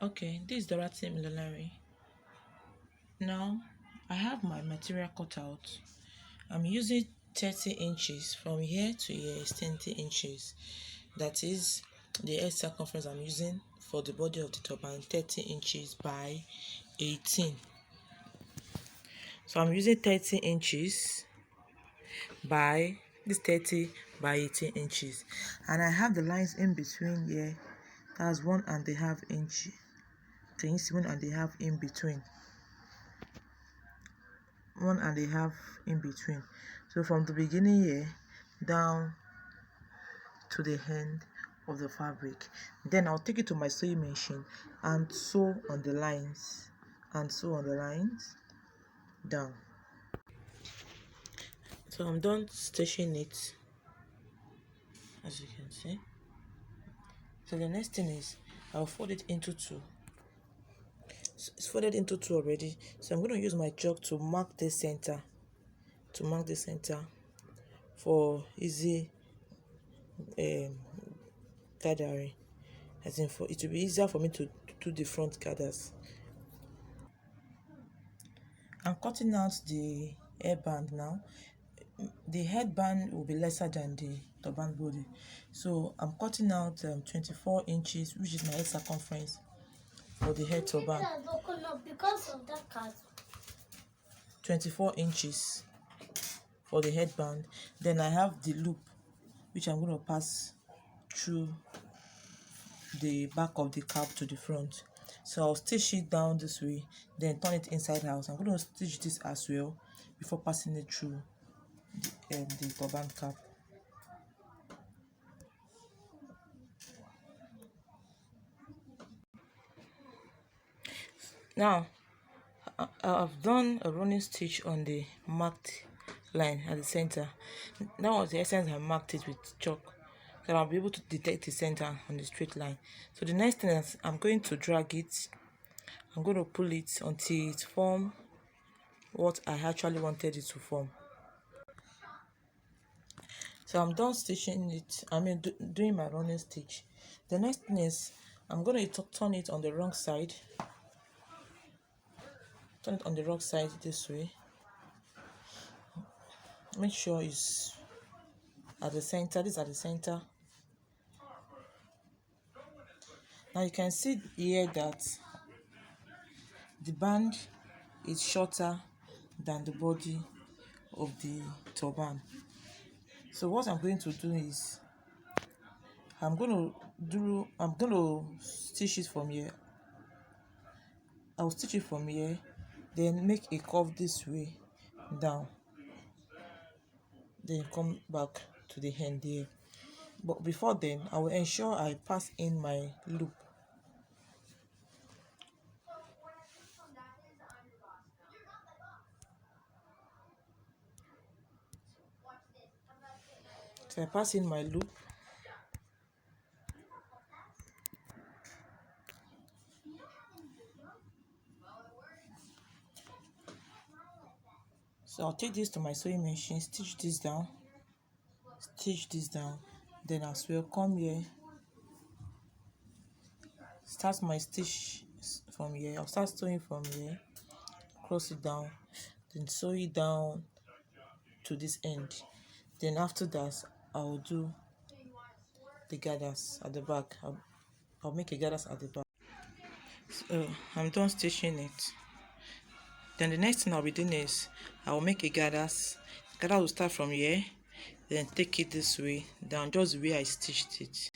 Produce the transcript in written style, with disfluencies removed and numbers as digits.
Okay, this is Dorothy Milonari. Now I have my material cut out. I'm using 30 inches from here to here is 20 inches. That is the head circumference I'm using for the body of the turban, 30 inches by 18. So I'm using 30 inches by this 30 by 18 inches, and I have the lines in between here. That's 1.5 inch. Can you see 1.5 in between? 1.5 in between. So from the beginning here down to the end of the fabric. Then I'll take it to my sewing machine and sew on the lines down. So I'm done stitching it, as you can see. So the next thing is I'll fold it into two. It's folded into two already, so I'm going to use my chalk to mark the center, for easy gathering, as in for it will be easier for me to do the front gathers. I'm cutting out the hairband now. The headband will be lesser than the turban body, so I'm cutting out 24 inches, which is my head circumference for the head turban. Because of that cut. 24 inches for the headband. Then I have the loop, which I'm going to pass through the back of the cap to the front. So I'll stitch it down this way, then turn it inside out. I'm going to stitch this as well before passing it through the turban cap. Now I've done a running stitch on the marked line at the center. That was the essence. I marked it with chalk, so I'll be able to detect the center on the straight line. So the next thing is I'm going to drag it. I'm going to pull it until it forms what I actually wanted it to form. So I'm done stitching it. Doing my running stitch. The next thing is I'm going to turn it on the wrong side. Turn it on the wrong side this way. Make sure it's at the center. This is at the center. Now you can see here that the band is shorter than the body of the turban. So what I'm going to do is I'm going to stitch it from here. I'll stitch it from here, then make a curve this way down, then come back to the end here. But before then, I will ensure I pass in my loop. So I pass in my loop. So I'll take this to my sewing machine, stitch this down, then as well come here, start my stitch from here. I'll start sewing from here, cross it down, then sew it down to this end. Then after that, I'll do the gathers at the back. I'll make a gathers at the back. So I'm done stitching it. Then the next thing I'll be doing is I'll make a gathers. Gather will start from here, then take it this way down, just the way I stitched it.